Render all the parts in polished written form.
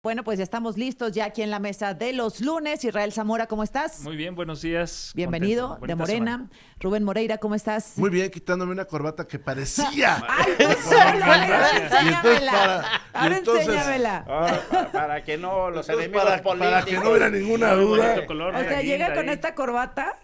Bueno, pues ya estamos listos ya aquí en la mesa de los lunes. Israel Zamora, ¿cómo estás? Muy bien, buenos días. Bienvenido, de Morena. Semana. Rubén Moreira, ¿cómo estás? Muy bien, quitándome una corbata que parecía. ¡Ay, tú solo! Ahora enséñamela. Ahora entonces- enséñamela. Para que no los Entonces, enemigos para políticos. que no hubiera ninguna duda. Bonito color, O sea, la llega guinda con ahí. esta corbata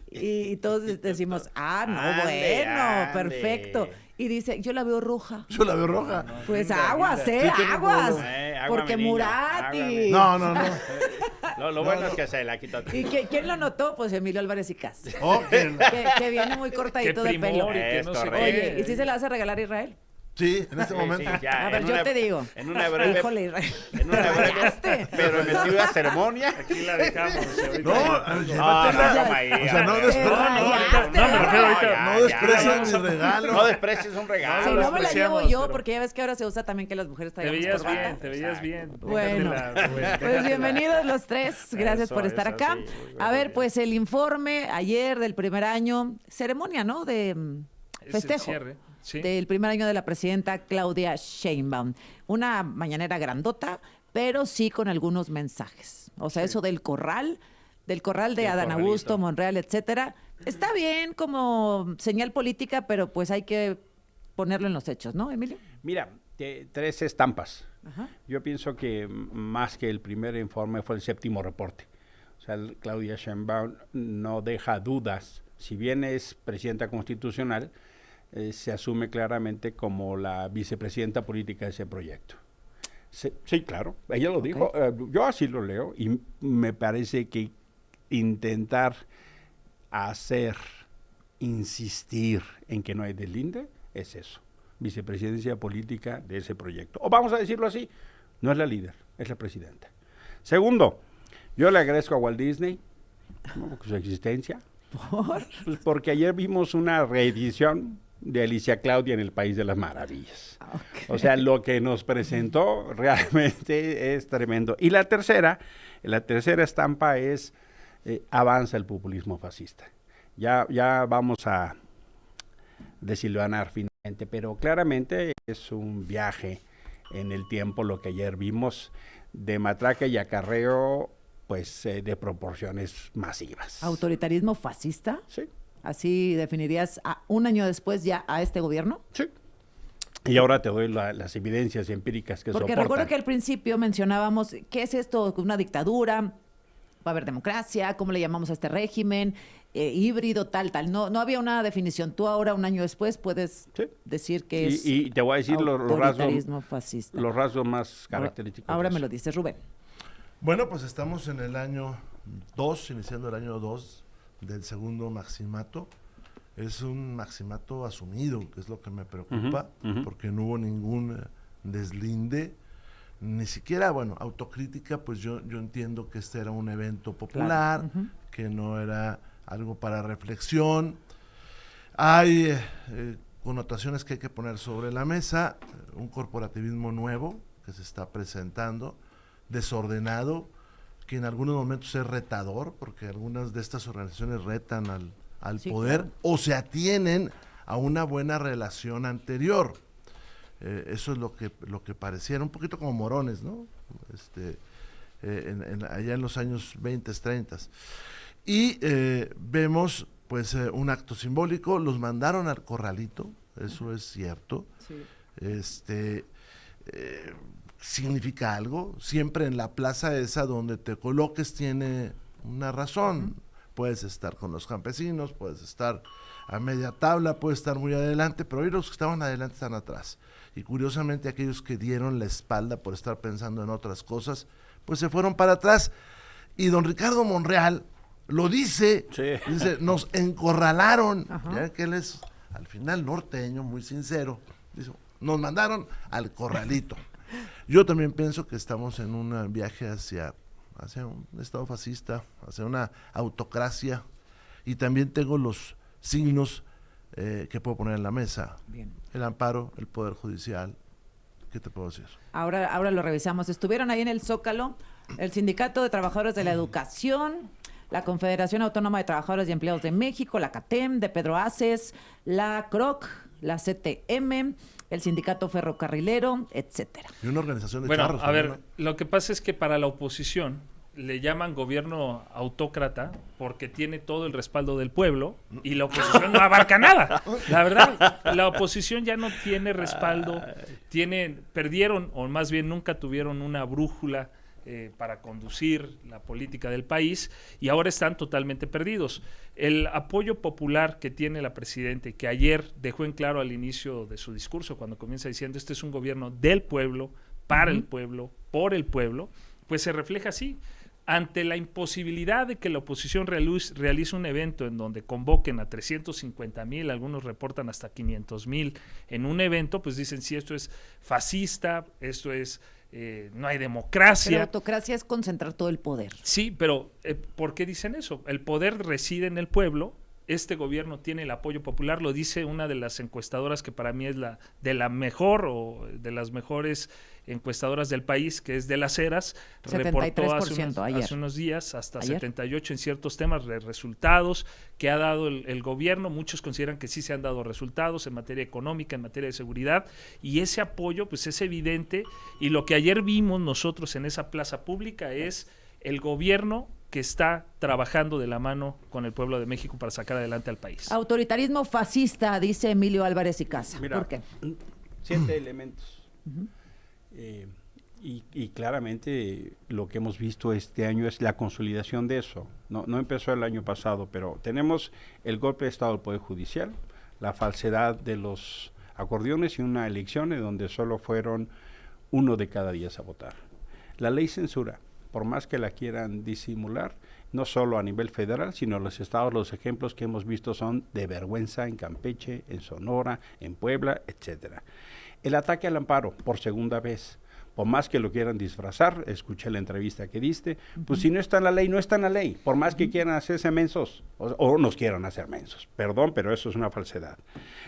y todos decimos, no, Ande, bueno, ande. perfecto. Y dice, yo la veo roja. Yo la veo roja. Pues guinda, aguas, guinda. Sí, tiene aguas. como- Agua, Porque mi niño, Murati. agua, mi- No. Lo bueno es que se la quitó. ¿Y quién lo notó? Pues Emilio Álvarez y Cas. Oh, Que viene muy Qué cortadito de pelo. primor y que no Es sé correcto. Oye, qué. ¿y si se la vas a regalar a Israel? sí, en este Sí, momento. sí, ya, A ver, en yo una- te digo. En una breve. Híjole, Israel. En una breve. Fallaste. Pero efectiva ceremonia. Aquí la dejamos. No, ahorita- llévatela. toma ahí, O sea, no hombre. rayaste. No, me refiero ahorita. No desprecies mi regalo. No desprecies un regalo. Si lo no me la llevo despreciamos, yo, pero- porque ya ves que ahora se usa también que las mujeres Te traigamos veías corbata. bien, te veías bien. Bueno, Déjatela, Rubén, pues déjatela. bienvenidos los tres. Gracias Eso, por estar eso, acá. sí, muy A ver, bien. pues el informe ayer del primer año, ceremonia, ¿no? De Es el festejo. cierre, sí. Del primer año de la presidenta Claudia Sheinbaum. Una mañanera grandota, pero sí con algunos mensajes. O sea, eso del corral de Del Adán corralito. Augusto, Monreal, etcétera. Está bien como señal política, pero pues hay que ponerlo en los hechos, ¿no, Emilio? Mira, tres estampas. Ajá. Yo pienso que más que el primer informe fue el séptimo reporte. O sea, Claudia Sheinbaum no deja dudas. Si bien es presidenta constitucional, se asume claramente como la vicepresidenta política de ese proyecto. Sí, claro, ella lo dijo. Yo así lo leo y me parece que intentar insistir en que no hay deslinde, es eso. Vicepresidencia política de ese proyecto. O vamos a decirlo así, no es la líder, es la presidenta. Segundo, yo le agradezco a Walt Disney su existencia. Pues porque ayer vimos una reedición de Alicia Claudia en el País de las Maravillas. Ok. O sea, lo que nos presentó realmente es tremendo. Y la tercera estampa es avanza el populismo fascista. Ya vamos a desilvanar finalmente, pero claramente es un viaje en el tiempo lo que ayer vimos de matraca y acarreo, pues de proporciones masivas. ¿Autoritarismo fascista? Sí, ¿Así definirías un año después ya a este gobierno? sí. Y ahora te doy las evidencias empíricas que Porque soportan. recuerdo que al principio mencionábamos, ¿qué es esto? ¿Una dictadura? ¿Va a haber democracia? ¿Cómo le llamamos a este régimen? Híbrido, tal. No había una definición. Tú ahora, un año después, puedes Sí. decir que es Y te voy a decir los autoritarismo fascista. rasgos más característicos. Ahora de me eso. lo dices, Rubén. Bueno, pues estamos en el año 2, iniciando el año 2 del segundo maximato. Es un maximato asumido, que es lo que me preocupa, porque no hubo ningún deslinde, ni siquiera, bueno, autocrítica, pues yo entiendo que este era un evento popular, que no era algo para reflexión. Hay connotaciones que hay que poner sobre la mesa, un corporativismo nuevo que se está presentando, desordenado, que en algunos momentos es retador, porque algunas de estas organizaciones retan al Sí, poder claro. o se atienen a una buena relación anterior. Eso es lo que pareciera, un poquito como Morones, ¿no? Allá en los años 20, 30. Y vemos pues un acto simbólico, los mandaron al corralito, eso es cierto. Sí. Significa algo, siempre en la plaza esa donde te coloques tiene una razón. Puedes estar con los campesinos, puedes estar a media tabla, puedes estar muy adelante, pero hoy los que estaban adelante están atrás. Y curiosamente aquellos que dieron la espalda por estar pensando en otras cosas, pues se fueron para atrás. Y don Ricardo Monreal lo dice, Sí. dice, nos encorralaron, Ajá. ya que él es al final norteño, muy sincero, dice, nos mandaron al corralito. Yo también pienso que estamos en un viaje hacia un estado fascista, hacia una autocracia, y también tengo los signos que puedo poner en la mesa. Bien. El amparo, el Poder Judicial, ¿qué te puedo decir? Ahora lo revisamos. Estuvieron ahí en el Zócalo el Sindicato de Trabajadores de la Educación, la Confederación Autónoma de Trabajadores y Empleados de México, la CATEM, de Pedro Aces, la CROC, la CTM, el sindicato ferrocarrilero, etcétera. Y una organización de Bueno, charros. a ver, también, lo que pasa es que para la oposición le llaman gobierno autócrata porque tiene todo el respaldo del pueblo y la oposición no abarca nada. La verdad, la oposición ya no tiene respaldo, perdieron, o más bien nunca tuvieron una brújula para conducir la política del país y ahora están totalmente perdidos. El apoyo popular que tiene la presidenta y que ayer dejó en claro al inicio de su discurso, cuando comienza diciendo este es un gobierno del pueblo, para el pueblo, por el pueblo, pues se refleja así. Ante la imposibilidad de que la oposición realice un evento en donde convoquen a 350,000, algunos reportan hasta 500,000 en un evento, pues dicen si esto es fascista, esto es no hay democracia. Pero autocracia es concentrar todo el poder. Sí, pero ¿por qué dicen eso? El poder reside en el pueblo. Este gobierno tiene el apoyo popular, lo dice una de las encuestadoras que para mí es la mejor o de las mejores encuestadoras del país, que es de Las Heras, 73% reportó ayer. hace unos días hasta ¿Ayer? 78 en ciertos temas de resultados que ha dado el gobierno. Muchos consideran que sí se han dado resultados en materia económica, en materia de seguridad, y ese apoyo pues es evidente, y lo que ayer vimos nosotros en esa plaza pública es el gobierno que está trabajando de la mano con el pueblo de México para sacar adelante al país. Autoritarismo fascista, dice Emilio Álvarez y Casa. Mira, ¿Por qué? 7 elementos. Y claramente lo que hemos visto este año es la consolidación de eso. No empezó el año pasado, pero tenemos el golpe de Estado del Poder Judicial, la falsedad de los acordeones y una elección en donde solo fueron 1 de cada 10 a votar. La ley censura, por más que la quieran disimular, no solo a nivel federal, sino en los estados, los ejemplos que hemos visto son de vergüenza en Campeche, en Sonora, en Puebla, etcétera. El ataque al amparo, por segunda vez, por más que lo quieran disfrazar, escuché la entrevista que diste, pues si no está en la ley, no está en la ley, por más que quieran hacerse mensos, o nos quieran hacer mensos, perdón, pero eso es una falsedad.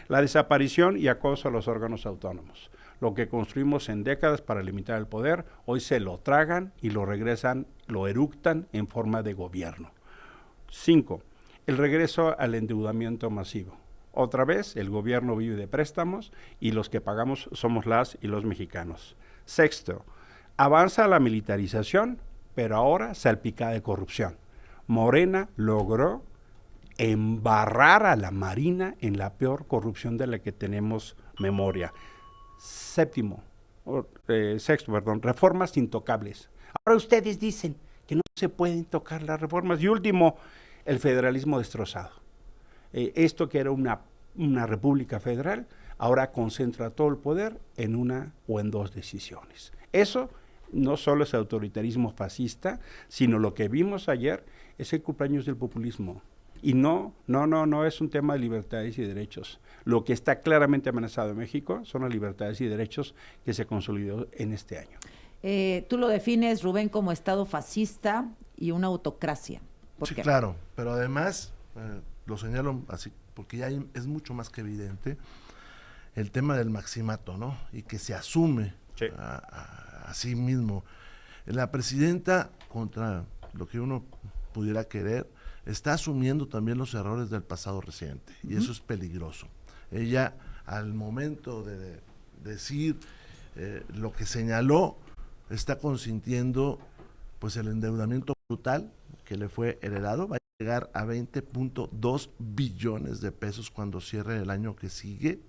La desaparición y acoso a los órganos autónomos. Lo que construimos en décadas para limitar el poder, hoy se lo tragan y lo regresan, lo eructan en forma de gobierno. 5. El regreso al endeudamiento masivo. Otra vez, el gobierno vive de préstamos y los que pagamos somos las y los mexicanos. 6. Avanza la militarización, pero ahora salpicada de corrupción. Morena logró embarrar a la Marina en la peor corrupción de la que tenemos memoria. 7, reformas intocables. Ahora ustedes dicen que no se pueden tocar las reformas. Y último, el federalismo destrozado. Esto que era una república federal, ahora concentra todo el poder en una o en 2 decisiones. Eso no solo es autoritarismo fascista, sino lo que vimos ayer es el cumpleaños del populismo. Y no es un tema de libertades y derechos. Lo que está claramente amenazado en México son las libertades y derechos que se consolidó en este año. Tú lo defines, Rubén, como Estado fascista y una autocracia. ¿Por Sí, qué? claro, pero además, lo señalo así, porque ya es mucho más que evidente el tema del maximato, ¿no? Y que se asume Sí. a sí mismo. La presidenta, contra lo que uno pudiera querer, está asumiendo también los errores del pasado reciente, y eso es peligroso. Ella, al momento de decir lo que señaló, está consintiendo pues el endeudamiento brutal que le fue heredado. Va a llegar a 20.2 billones de pesos cuando cierre el año que sigue,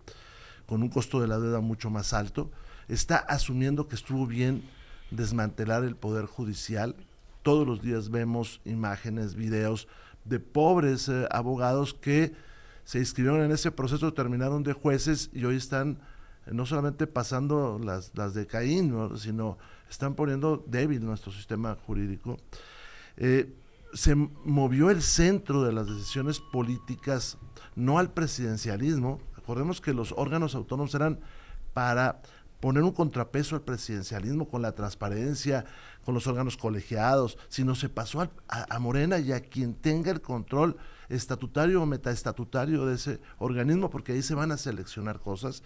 con un costo de la deuda mucho más alto. Está asumiendo que estuvo bien desmantelar el Poder Judicial. Todos los días vemos imágenes, videos de pobres abogados que se inscribieron en ese proceso, terminaron de jueces y hoy están no solamente pasando las de Caín, ¿no?, sino están poniendo débil nuestro sistema jurídico. Se movió el centro de las decisiones políticas, no al presidencialismo. Acordemos que los órganos autónomos eran para poner un contrapeso al presidencialismo con la transparencia, con los órganos colegiados, sino se pasó a Morena y a quien tenga el control estatutario o metaestatutario de ese organismo, porque ahí se van a seleccionar cosas.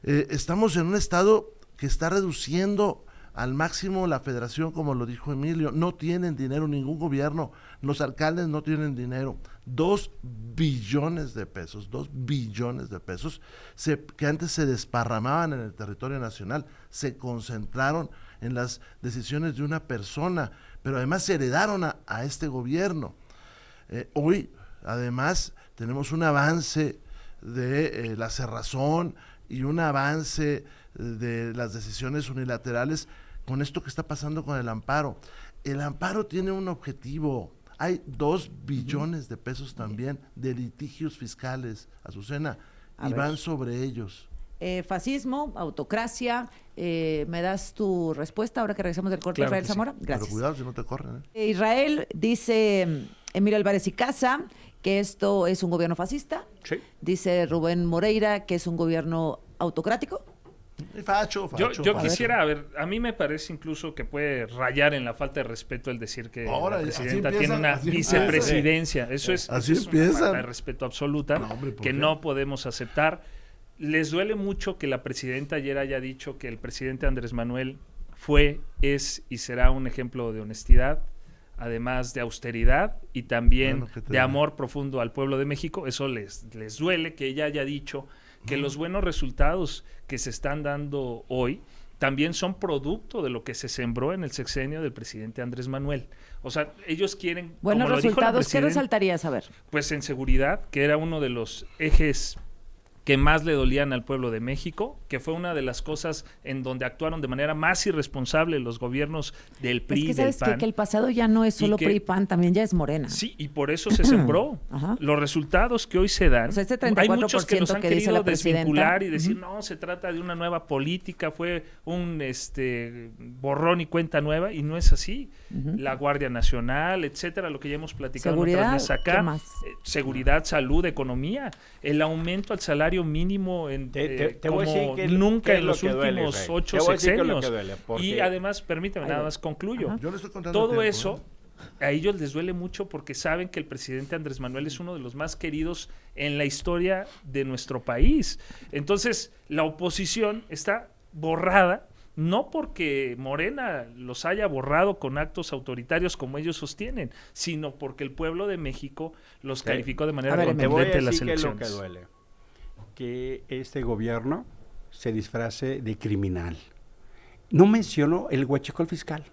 Estamos en un estado que está reduciendo al máximo la federación, como lo dijo Emilio. No tienen dinero, ningún gobierno, los alcaldes no tienen dinero. 2 billones de pesos, 2 billones de pesos, que antes se desparramaban en el territorio nacional, se concentraron en las decisiones de una persona, pero además se heredaron a este gobierno. Hoy, además, tenemos un avance de la cerrazón y un avance de las decisiones unilaterales con esto que está pasando con el amparo. El amparo tiene un objetivo. Hay 2 billones de pesos también de litigios fiscales, Azucena, y van sobre ellos. Fascismo, autocracia, ¿me das tu respuesta ahora que regresamos del corte, Claro Israel Zamora? Gracias. Pero cuidado si no te corren. Israel dice Emilio Álvarez y Casa que esto es un gobierno fascista. Sí. Dice Rubén Moreira que es un gobierno autocrático. Facho. Yo quisiera, a mí me parece incluso que puede rayar en la falta de respeto el decir que Ahora, la presidenta así tiene empieza, una así vicepresidencia. Eso es Así una empieza. falta de respeto absoluta No, hombre, ¿por que qué? no podemos aceptar. Les duele mucho que la presidenta ayer haya dicho que el presidente Andrés Manuel fue, es y será un ejemplo de honestidad, además de austeridad y también Bueno, ¿qué te de digo? amor profundo al pueblo de México. Eso les duele que ella haya dicho que los buenos resultados que se están dando hoy también son producto de lo que se sembró en el sexenio del presidente Andrés Manuel. O sea, ellos quieren... Buenos como lo dijo la resultados, ¿qué presidenta, resaltarías? A ver. pues en seguridad, que era uno de los ejes que más le dolían al pueblo de México, que fue una de las cosas en donde actuaron de manera más irresponsable los gobiernos del PRI, Es que del sabes PAN. que el pasado ya no es solo que- PRI y PAN, también ya es Morena. Sí, y por eso se sembró. Ajá. Los resultados que hoy se dan, O sea, este hay muchos que nos 34% han que dice querido la presidenta. desvincular y decir, no, se trata de una nueva política, fue un borrón y cuenta nueva, y no es así. La Guardia Nacional, etcétera, lo que ya hemos platicado Seguridad, en otras mesas acá. ¿qué más? Seguridad, salud, economía, el aumento al salario mínimo en Te como voy a decir qué nunca es en lo los que duele, últimos Israel. 8 Te voy a decir qué es lo sexenios. que duele, porque- Y además, permíteme, nada más concluyo. Ajá. Yo le estoy contando Todo el tiempo, eso a ellos les duele mucho porque saben que el presidente Andrés Manuel es uno de los más queridos en la historia de nuestro país. Entonces, la oposición está borrada, no porque Morena los haya borrado con actos autoritarios como ellos sostienen, sino porque el pueblo de México los Sí. calificó de manera A ver, Te voy a contundente en las decir qué es lo que elecciones. duele. Que este gobierno se disfrace de criminal. No mencionó el huachicol fiscal.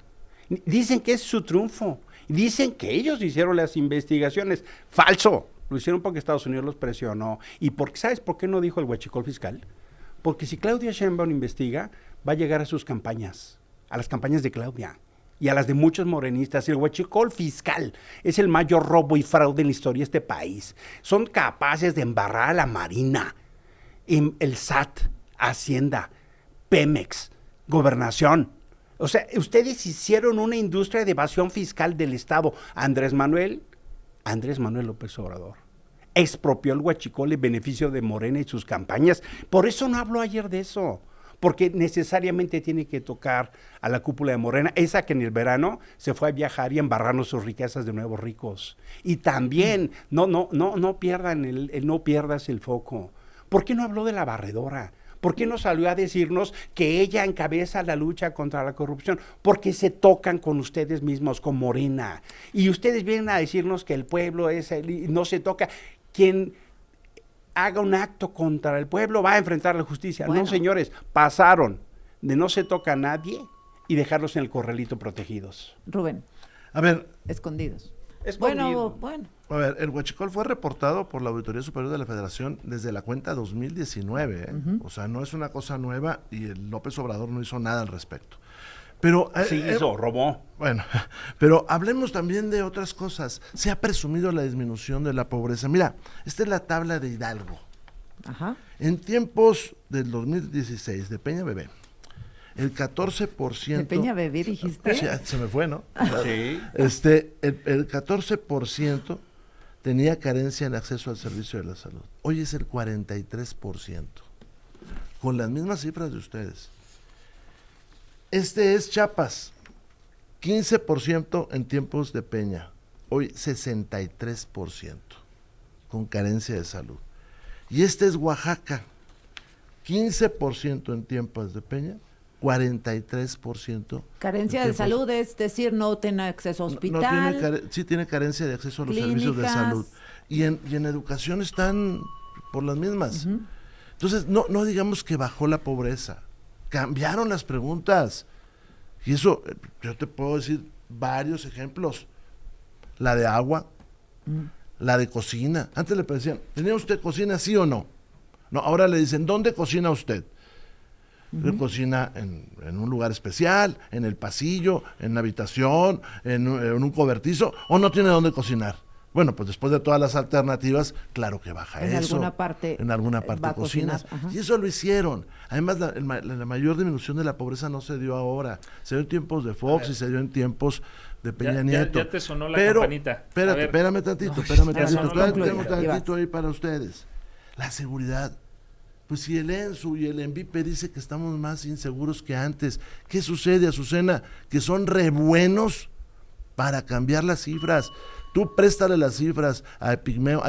Dicen que es su triunfo. Dicen que ellos hicieron las investigaciones. ¡Falso! Lo hicieron porque Estados Unidos los presionó. ¿Y sabes por qué no dijo el huachicol fiscal? Porque si Claudia Sheinbaum investiga, va a llegar a sus campañas, a las campañas de Claudia y a las de muchos morenistas. El huachicol fiscal es el mayor robo y fraude en la historia de este país. Son capaces de embarrar a la Marina, el SAT, Hacienda, Pemex, Gobernación. O sea, ustedes hicieron una industria de evasión fiscal del Estado. Andrés Manuel López Obrador expropió el huachicol en beneficio de Morena y sus campañas. Por eso no habló ayer de eso, porque necesariamente tiene que tocar a la cúpula de Morena, esa que en el verano se fue a viajar y a embarrarnos sus riquezas de nuevos ricos. Y también, no pierdas el foco. ¿Por qué no habló de la barredora? ¿Por qué no salió a decirnos que ella encabeza la lucha contra la corrupción? Porque se tocan con ustedes mismos, con Morena. Y ustedes vienen a decirnos que el pueblo no se toca. Quien haga un acto contra el pueblo va a enfrentar la justicia. Bueno. No, señores, pasaron de no se toca a nadie y dejarlos en el corralito protegidos. Rubén, A ver, escondidos. Escondido. Bueno. a ver, el huachicol fue reportado por la Auditoría Superior de la Federación desde la cuenta 2019, ¿eh? O sea, no es una cosa nueva y el López Obrador no hizo nada al respecto. Pero Sí, eso, robó. bueno, pero hablemos también de otras cosas. Se ha presumido la disminución de la pobreza. Mira, esta es la tabla de Hidalgo. Ajá. En tiempos del 2016 de Peña Bebé, el 14%... De Peña Bebé, dijiste. Sí, se me fue, ¿no? Sí. El 14% tenía carencia en acceso al servicio de la salud. Hoy es el 43%. Con las mismas cifras de ustedes. Este es Chiapas, 15% en tiempos de Peña, hoy 63% con carencia de salud. Y este es Oaxaca, 15% en tiempos de Peña, 43%. Carencia en de tiempos- salud, es decir, no tiene acceso a no hospital. tiene sí tiene carencia de acceso a los servicios de clínicas. salud. y en educación están por las mismas. Entonces, no digamos que bajó la pobreza, cambiaron las preguntas. Y eso, yo te puedo decir varios ejemplos. La de agua, la de cocina. Antes le decían, ¿tenía usted cocina, sí o no? No, ahora le dicen, ¿dónde cocina usted? Usted cocina en un lugar especial, en el pasillo, en la habitación, en un cobertizo, o no tiene dónde cocinar. Bueno, pues después de todas las alternativas, claro que baja En eso. En alguna parte cocinas. Y eso lo hicieron. Además, la mayor disminución de la pobreza no se dio ahora. Se dio en tiempos de Fox y se dio en tiempos de Peña Nieto. Ya te sonó la campanita. Espérame tantito. Tengo tantito ahí para ustedes. La seguridad. Pues si el ENSU y el ENVIPE dice que estamos más inseguros que antes, ¿qué sucede, Azucena? Que son re buenos para cambiar las cifras. Tú préstale las cifras a Epigmenio,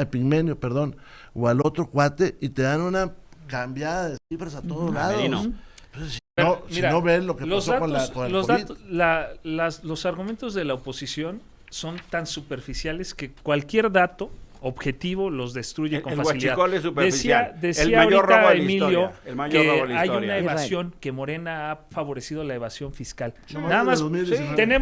o al otro cuate y te dan una cambiada de cifras a todos lados. Entonces, si no ven lo que pasó con el COVID. Los argumentos de la oposición son tan superficiales que cualquier dato objetivo los destruye con facilidad. El es superficial. Decía el mayor robo de la Emilio historia. que hay una evasión, que Morena ha favorecido la evasión fiscal. Nada más,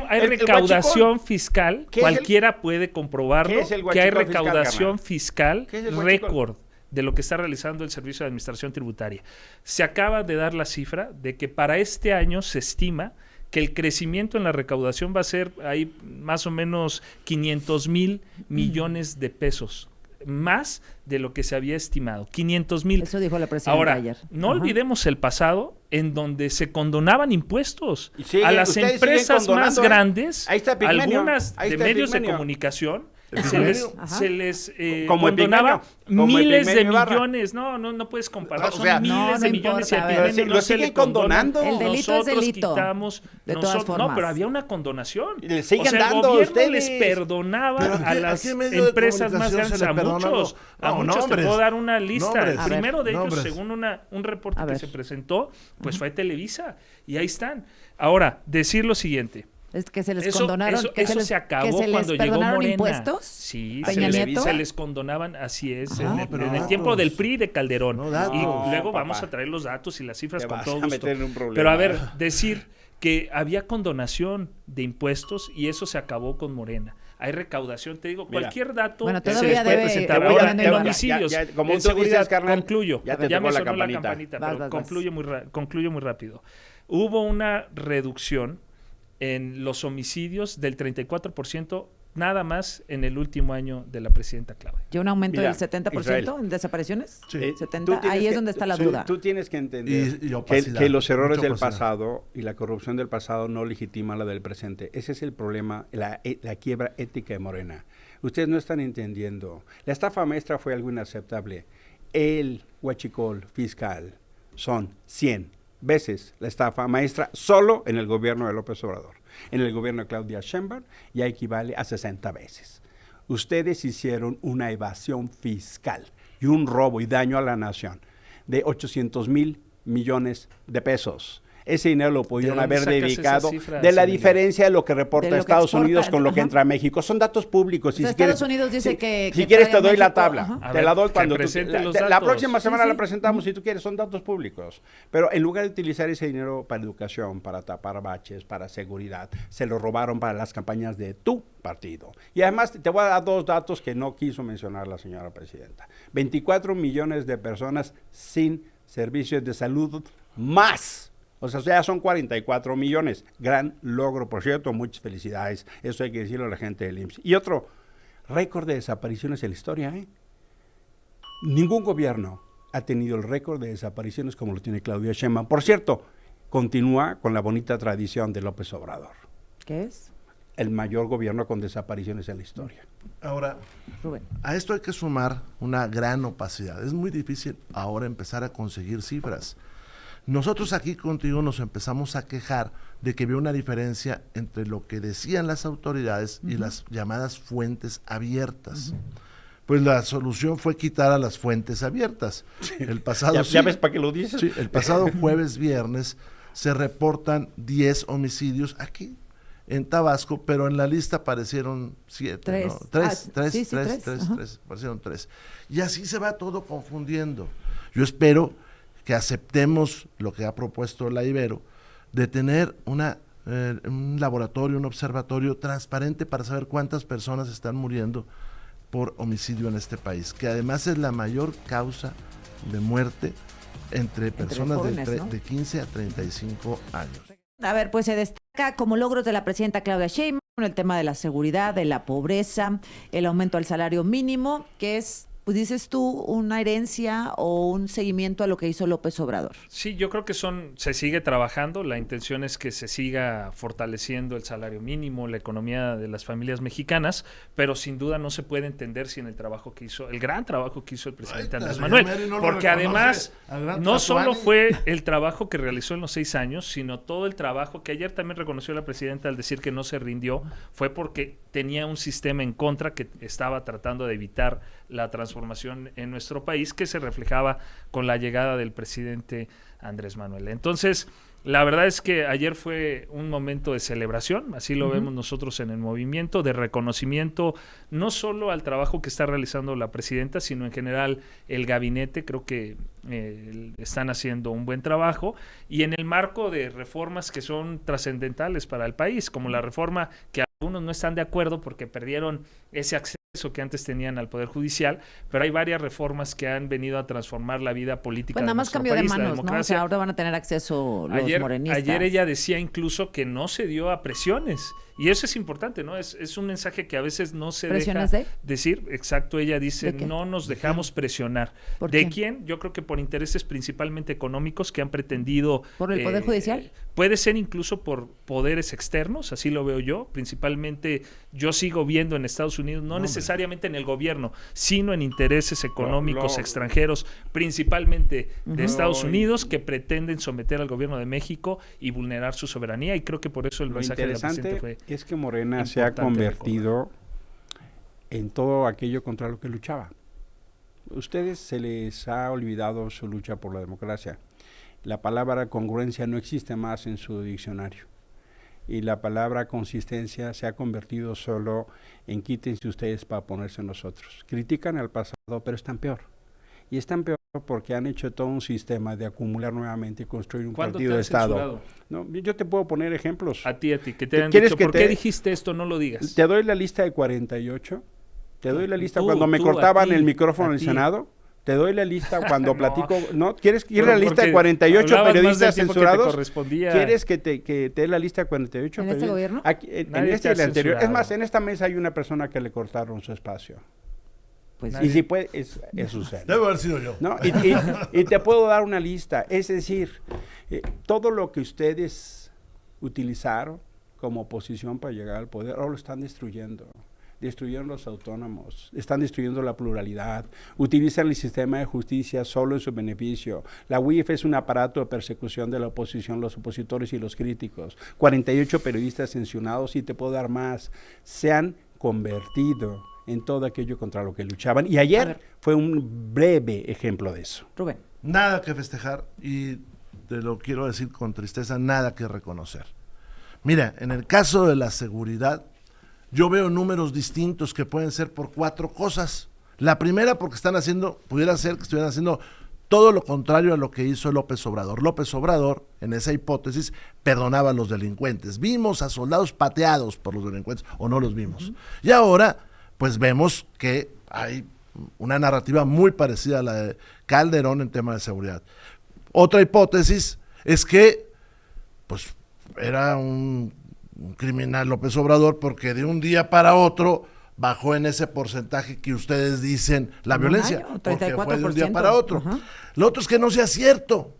hay recaudación fiscal, cualquiera puede comprobarlo, que hay recaudación fiscal récord de lo que está realizando el Servicio de Administración Tributaria. Se acaba de dar la cifra de que para este año se estima que el crecimiento en la recaudación va a ser ahí más o menos 500,000 millones de pesos, más de lo que se había estimado, 500,000. Eso dijo la presidenta ayer. No olvidemos el pasado en donde se condonaban impuestos a las empresas más grandes, algunas de medios de comunicación, se les condonaba miles de millones. No puedes comparar. Son miles de millones y a lo siguen condonando. El delito es delito. De todas formas. No, pero había una condonación. Le siguen el dando gobierno les perdonaba a las empresas más grandes, a muchos. A muchos te puedo dar una lista. El primero de ellos, según un reporte que se presentó, pues fue Televisa. Y ahí están. Ahora, decir lo siguiente. Es que se les condonaron. Eso se acabó cuando llegó Morena. ¿Impuestos? Sí, se les condonaban, así es, en el tiempo del PRI de Calderón. Y luego vamos a traer los datos y las cifras con todo gusto. Pero a ver, decir que había condonación de impuestos y eso se acabó con Morena. Hay recaudación, te digo, cualquier dato se les puede presentar. Ahora, en homicidios, como en seguridad, concluyo. Ya me sonó la campanita, pero concluyo muy rápido. Hubo una reducción en los homicidios del 34% nada más en el último año de la presidenta Claudia. ¿Y un aumento del 70% en desapariciones? Sí. 70, ahí es donde está la duda. Tú tienes que entender que los errores del pasado y la corrupción del pasado no legitiman la del presente. Ese es el problema, la quiebra ética de Morena. Ustedes no están entendiendo. La estafa maestra fue algo inaceptable. El huachicol fiscal son 100 veces la estafa maestra solo en el gobierno de López Obrador. En el gobierno de Claudia Sheinbaum ya equivale a 60 veces. Ustedes hicieron una evasión fiscal y un robo y daño a la nación de 800,000 millones de pesos. Ese dinero lo pudieron haber dedicado de la diferencia de lo que reporta Estados Unidos con lo que entra a México. Son datos públicos. Si Estados Unidos dice que si quieres te doy la tabla. Te la doy cuando la próxima semana la presentamos si tú quieres. Son datos públicos. Pero en lugar de utilizar ese dinero para educación, para tapar baches, para seguridad, se lo robaron para las campañas de tu partido. Y además te voy a dar dos datos que no quiso mencionar la señora presidenta. 24 millones de personas sin servicios de salud más. O sea, ya son 44 millones. Gran logro, por cierto, muchas felicidades. Eso hay que decirlo a la gente del IMSS. Y otro, récord de desapariciones en la historia, ¿eh? Ningún gobierno ha tenido el récord de desapariciones como lo tiene Claudia Sheinbaum. Por cierto, continúa con la bonita tradición de López Obrador. ¿Qué es? El mayor gobierno con desapariciones en la historia. Ahora, Rubén, a esto hay que sumar una gran opacidad. Es muy difícil ahora empezar a conseguir cifras. Nosotros aquí contigo nos empezamos a quejar de que había una diferencia entre lo que decían las autoridades y las llamadas fuentes abiertas. Pues la solución fue quitar a las fuentes abiertas. El pasado ¿Ya ves para qué lo dices? Sí, el pasado jueves, viernes, se reportan 10 homicidios aquí, en Tabasco, pero en la lista aparecieron 7, Tres. ¿no? Tres, Ajá. aparecieron 3. Y así se va todo confundiendo. Yo espero que aceptemos lo que ha propuesto la Ibero, de tener un laboratorio, un observatorio transparente para saber cuántas personas están muriendo por homicidio en este país, que además es la mayor causa de muerte entre personas jóvenes, ¿no? de 15 a 35 años. A ver, pues se destaca como logros de la presidenta Claudia Sheinbaum el tema de la seguridad, de la pobreza, el aumento al salario mínimo, que es, pues dices tú, una herencia o un seguimiento a lo que hizo López Obrador. Sí, yo creo que se sigue trabajando, la intención es que se siga fortaleciendo el salario mínimo, la economía de las familias mexicanas, pero sin duda no se puede entender sin el trabajo que hizo, el gran trabajo que hizo el presidente Andrés Manuel, porque además no solo fue el trabajo que realizó en los 6 años, sino todo el trabajo que ayer también reconoció la presidenta al decir que no se rindió, fue porque tenía un sistema en contra que estaba tratando de evitar la transformación en nuestro país, que se reflejaba con la llegada del presidente Andrés Manuel. Entonces, la verdad es que ayer fue un momento de celebración, así lo vemos nosotros en el movimiento, de reconocimiento no solo al trabajo que está realizando la presidenta, sino en general el gabinete. Creo que están haciendo un buen trabajo, y en el marco de reformas que son trascendentales para el país, como la reforma que algunos no están de acuerdo porque perdieron ese acceso que antes tenían al Poder Judicial, pero hay varias reformas que han venido a transformar la vida política Pues de nada más nuestro cambio país, de la manos, ¿no? O democracia. sea, ahora van a tener acceso los morenistas. Ayer ella decía incluso que no se dio a presiones, y eso es importante, ¿no? Es un mensaje que a veces no se ¿Presiones deja de? decir. Exacto, ella dice, ¿De qué? no nos dejamos presionar. ¿Por ¿De quién? quién? Yo creo que por intereses principalmente económicos que han pretendido... ¿Por el Poder Judicial? Puede ser incluso por poderes externos, así lo veo yo. Principalmente yo sigo viendo en Estados Unidos, no necesariamente en el gobierno, sino en intereses económicos extranjeros, principalmente de Estados Unidos, que pretenden someter al gobierno de México y vulnerar su soberanía, y creo que por eso el Lo mensaje de la interesante presidenta fue es que Morena se ha importante convertido en todo aquello contra lo que luchaba. Ustedes se les ha olvidado su lucha por la democracia. La palabra congruencia no existe más en su diccionario. Y la palabra consistencia se ha convertido solo en quítense ustedes para ponerse nosotros. Critican al pasado, pero están peor. Y están peor porque han hecho todo un sistema de acumular nuevamente y construir un partido de Estado. No, yo te puedo poner ejemplos. A ti, que te han ¿Quieres dicho, que ¿por qué dijiste esto? No lo digas. Te doy la lista de 48. Te doy la lista Tú, cuando me tú, cortaban a ti, el micrófono en a el ti. Senado. Te doy la lista cuando No. platico. ¿No? ¿Quieres Pero la lista de porque 48 hablabas más del periodistas tiempo que te censurados? correspondía. ¿Quieres que te dé la lista de 48 ¿En este periodistas? gobierno? Aquí, en Nadie este te y el ha anterior. Es censurado. más, en esta mesa hay una persona que le cortaron su espacio. Pues Y si puede, eso sucede. Debe haber sido yo. ¿No? Y te puedo dar una lista. Es decir, todo lo que ustedes utilizaron como oposición para llegar al poder, ahora lo están destruyendo. Destruyeron los autónomos, están destruyendo la pluralidad, utilizan el sistema de justicia solo en su beneficio. La UIF es un aparato de persecución de la oposición, los opositores y los críticos. 48 periodistas sancionados, y te puedo dar más. Se han convertido en todo aquello contra lo que luchaban. Y ayer fue un breve ejemplo de eso. Rubén. Nada que festejar, y te lo quiero decir con tristeza, nada que reconocer. Mira, en el caso de la seguridad, yo veo números distintos que pueden ser por 4 cosas. La primera, porque pudiera ser que estuvieran haciendo todo lo contrario a lo que hizo López Obrador. López Obrador, en esa hipótesis, perdonaba a los delincuentes. Vimos a soldados pateados por los delincuentes, o no los vimos. Y ahora, pues vemos que hay una narrativa muy parecida a la de Calderón en tema de seguridad. Otra hipótesis es que, pues, era un criminal López Obrador, porque de un día para otro bajó en ese porcentaje que ustedes dicen la violencia, porque fue de un día para otro. Ajá. Lo otro es que no sea cierto,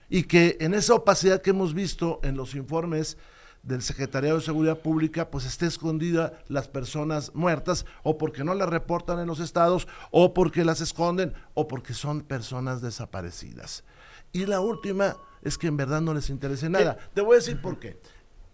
y que en esa opacidad que hemos visto en los informes del Secretariado de Seguridad Pública, pues esté escondida las personas muertas, o porque no las reportan en los estados, o porque las esconden, o porque son personas desaparecidas. Y la última es que en verdad no les interese nada. Te voy a decir por qué.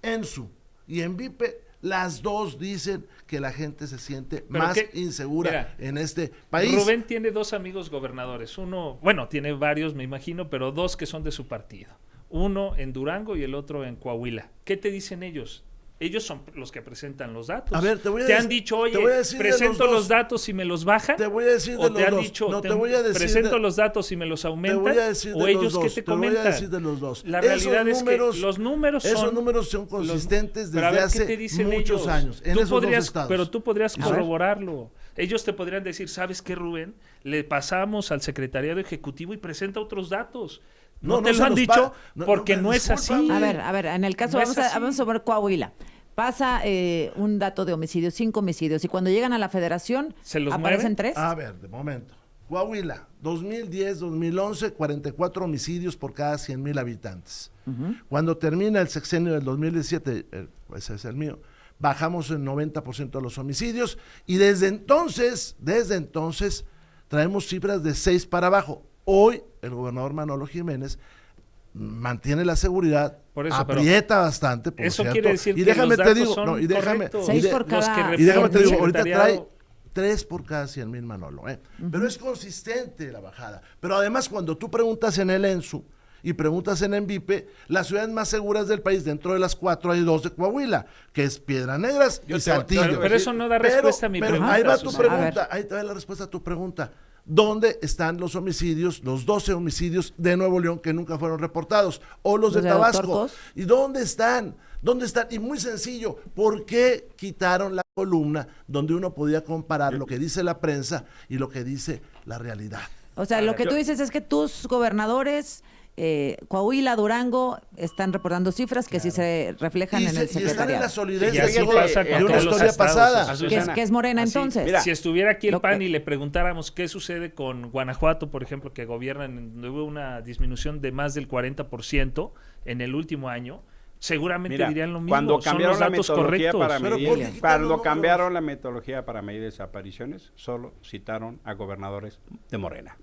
ENSU y ENVIPE, las dos dicen que la gente se siente más insegura en este país. Rubén tiene 2 amigos gobernadores. Uno, bueno, tiene varios, me imagino, pero 2 que son de su partido. Uno en Durango y el otro en Coahuila. ¿Qué te dicen ellos? Ellos son los que presentan los datos. A ver, te han dicho, oye, presento los datos y me los bajan. Te voy a decir de o los te han dos. dicho, No, te voy a decir presento los datos y me los aumentan. Te voy a decir o de ellos los que dos. te comentan. Te voy a decir de los dos. La realidad es que los números son... Esos números son consistentes desde hace muchos ellos? años. En esos dos estados. Pero tú podrías corroborarlo. Ellos te podrían decir, ¿sabes qué, Rubén? Le pasamos al secretariado ejecutivo y presenta otros datos. No te lo han dicho porque no es así. A ver, en el caso, vamos a ver Coahuila. Pasa un dato de homicidios, 5 homicidios, y cuando llegan a la federación, ¿se los aparecen mueven? 3. A ver, de momento. Coahuila, 2010, 2011, 44 homicidios por cada 100,000 habitantes. Cuando termina el sexenio del 2017, ese es el mío, bajamos el 90% de los homicidios, y desde entonces, traemos cifras de 6 para abajo. Hoy, el gobernador Manolo Jiménez mantiene la seguridad, por eso, aprieta bastante, por eso cierto. quiere decir y que déjame los te datos digo, son no, y déjame, correctos. 6 por cada... y déjame te digo, el ahorita secretariado. trae 3 por cada 100,000, Manolo, pero es consistente la bajada. Pero además, cuando tú preguntas en el ENSU y preguntas en Envipe, las ciudades más seguras del país, dentro de las 4 hay 2 de Coahuila, que es Piedras Negras y Saltillo. Pero eso no da respuesta a mi pregunta. Ahí va tu Susana. pregunta, ahí te va la respuesta a tu pregunta. ¿Dónde están los homicidios, los 12 homicidios de Nuevo León que nunca fueron reportados? O los de Tabasco. Torcos. ¿Y dónde están? ¿Dónde están? Y muy sencillo, ¿por qué quitaron la columna donde uno podía comparar lo que dice la prensa y lo que dice la realidad? O sea, lo que tú dices es que tus gobernadores, Coahuila, Durango, están reportando cifras que sí se reflejan en el Y están en la secretariado. solidez Y así pasa con de una todos los historia estados, pasada. Susana. Que es Morena Así, entonces. mira, si estuviera aquí el Lo PAN que- y le preguntáramos qué sucede con Guanajuato, por ejemplo, que gobiernan, donde hubo una disminución de más del 40% en el último año, seguramente Mira, dirían lo mismo. cuando Son cambiaron los la datos metodología correctos. para Pero medir, ¿por qué quitaron cuando números? cambiaron la metodología para medir desapariciones, solo citaron a gobernadores de Morena.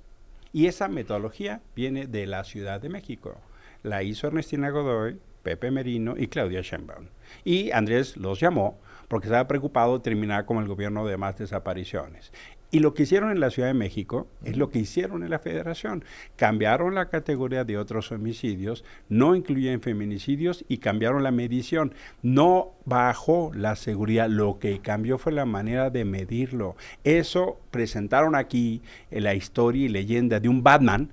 Y esa metodología viene de la Ciudad de México. La hizo Ernestina Godoy, Pepe Merino y Claudia Sheinbaum. Y Andrés los llamó porque estaba preocupado de terminar con el gobierno de más desapariciones. Y lo que hicieron en la Ciudad de México es lo que hicieron en la Federación. Cambiaron la categoría de otros homicidios, no incluyen feminicidios y cambiaron la medición. No bajó la seguridad, lo que cambió fue la manera de medirlo. Eso presentaron aquí en la historia y leyenda de un Batman,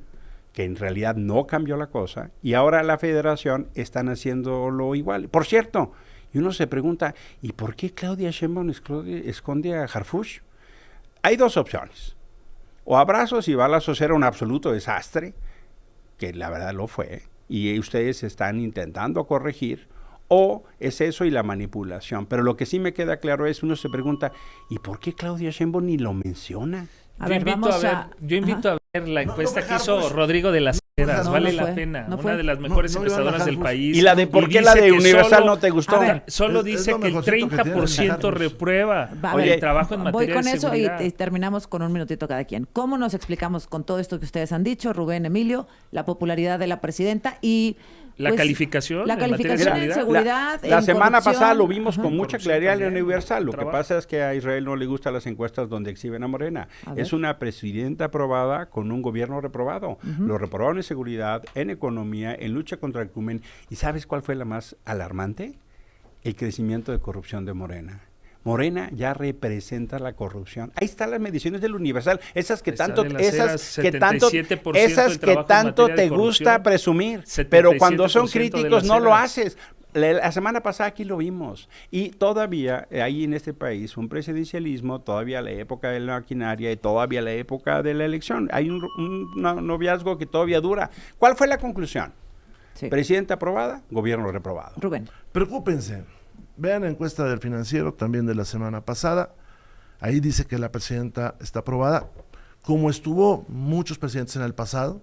que en realidad no cambió la cosa, y ahora la Federación están haciéndolo igual. Por cierto, y uno se pregunta, ¿y por qué Claudia Sheinbaum esconde a Harfuch? Hay dos opciones. O abrazos y balazos era un absoluto desastre, que la verdad lo fue, y ustedes están intentando corregir, o es eso y la manipulación. Pero lo que sí me queda claro es, uno se pregunta, ¿y por qué Claudia Sheinbaum ni lo menciona? Yo invito a ver la encuesta que hizo Rodrigo de las Heras, No, vale no la fue, pena, no una fue. de las mejores No encuestadoras del país. ¿Y la de por qué dice la de que Universal no te gustó? A ver, Solo Es dice lo que el mejorcito que tiene 30% Carlos. reprueba Va, a el ver, trabajo en voy materia con de eso seguridad. y terminamos con un minutito cada quien. ¿Cómo nos explicamos con todo esto que ustedes han dicho, Rubén, Emilio, la popularidad de la presidenta y La calificación La en materia de calificación en seguridad. seguridad. La en semana corrupción. pasada lo vimos Ajá. con mucha Corrupción claridad en también, Universal. Lo que trabajo. pasa es que a Israel no le gustan las encuestas donde exhiben a Morena. A ver. Es una presidenta aprobada con un gobierno reprobado. Lo reprobaron en seguridad, en economía, en lucha contra el crimen. ¿Y sabes cuál fue la más alarmante? El crecimiento de corrupción de Morena. Morena ya representa la corrupción. Ahí están las mediciones del Universal, esas que Ahí está, tanto, de las esas Heras, que tanto, 77% esas del que trabajo en tanto materia de te gusta corrupción, presumir. Pero cuando son 77% de críticos las no lo Heras. haces. La semana pasada aquí lo vimos. Y todavía hay en este país un presidencialismo, todavía la época de la maquinaria y todavía la época de la elección. Hay un noviazgo que todavía dura. ¿Cuál fue la conclusión? Sí. Presidenta aprobada, gobierno reprobado. Rubén. Preocúpense. Vean la encuesta del Financiero, también de la semana pasada. Ahí dice que la presidenta está aprobada. Como estuvo muchos presidentes en el pasado,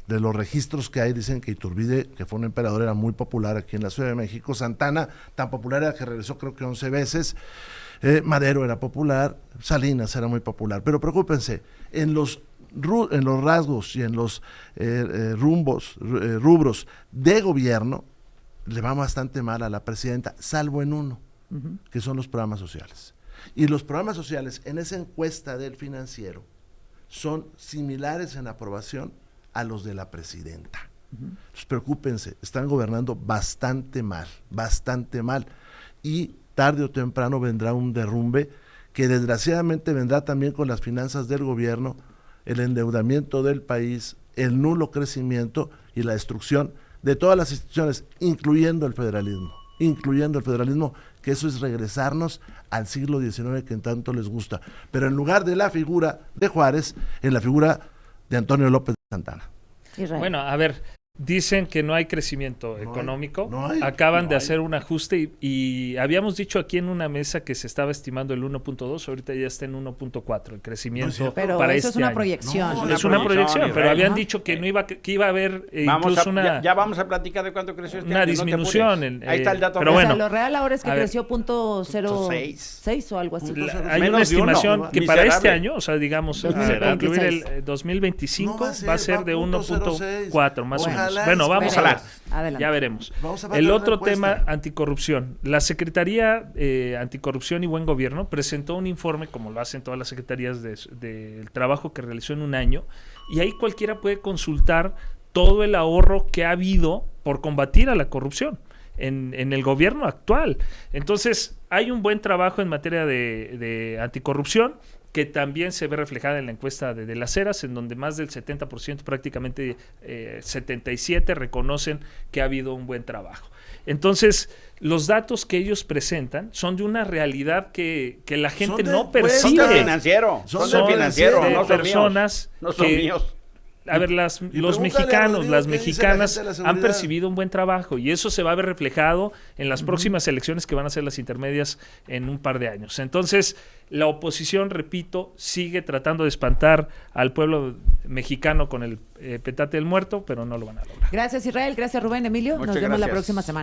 de los registros que hay, dicen que Iturbide, que fue un emperador, era muy popular aquí en la Ciudad de México. Santana, tan popular era que regresó creo que 11 veces. Madero era popular. Salinas era muy popular. Pero preocúpense, en los rasgos y en los rubros de gobierno, le va bastante mal a la presidenta, salvo en uno, que son los programas sociales. Y los programas sociales en esa encuesta del Financiero son similares en aprobación a los de la presidenta. Entonces, preocúpense, están gobernando bastante mal, bastante mal. y tarde o temprano vendrá un derrumbe que desgraciadamente vendrá también con las finanzas del gobierno, el endeudamiento del país, el nulo crecimiento y la destrucción de todas las instituciones, incluyendo el federalismo, que eso es regresarnos al siglo XIX que tanto les gusta, pero en lugar de la figura de Juárez, en la figura de Antonio López de Santana. Israel. Bueno, a ver, dicen que no hay crecimiento económico, acaban de hacer un ajuste y habíamos dicho aquí en una mesa que se estaba estimando el 1.2, ahorita ya está en 1.4 el crecimiento pero para eso este es una año. proyección. No, es una proyección, pero habían Ajá. dicho que no iba que iba a haber incluso una ya vamos a platicar de cuánto creció este una año, no te disminución. apures. Ahí está el dato. Pero O bueno, sea, lo real ahora es que a ver. creció .06 o algo así. Hay Menos una de estimación uno. que para Miserable. este año, o sea, digamos, concluir el 2025 No va a ser de 1.4 más o menos. Ojalá Bueno, vamos a ver. Adelante. Ya veremos. Vamos a ver El la otro encuesta. tema, anticorrupción. La Secretaría Anticorrupción y Buen Gobierno presentó un informe, como lo hacen todas las secretarías del trabajo que realizó en un año, y ahí cualquiera puede consultar todo el ahorro que ha habido por combatir a la corrupción en el gobierno actual. Entonces, hay un buen trabajo en materia de anticorrupción, que también se ve reflejada en la encuesta de Las Heras, en donde más del 70%, prácticamente 77%, reconocen que ha habido un buen trabajo. Entonces, los datos que ellos presentan son de una realidad que la gente no Son percibe. del financiero, Son del del financiero, de no son personas míos. No son que- míos. A ver, los pregúntale a mexicanos, Rodrigo las qué dice la mexicanas gente de la han seguridad. percibido un buen trabajo y eso se va a ver reflejado en las próximas elecciones que van a ser las intermedias en un par de años. Entonces, la oposición, repito, sigue tratando de espantar al pueblo mexicano con el petate del muerto, pero no lo van a lograr. Gracias, Israel. Gracias, Rubén. Emilio. Muchas Nos vemos la gracias. próxima semana.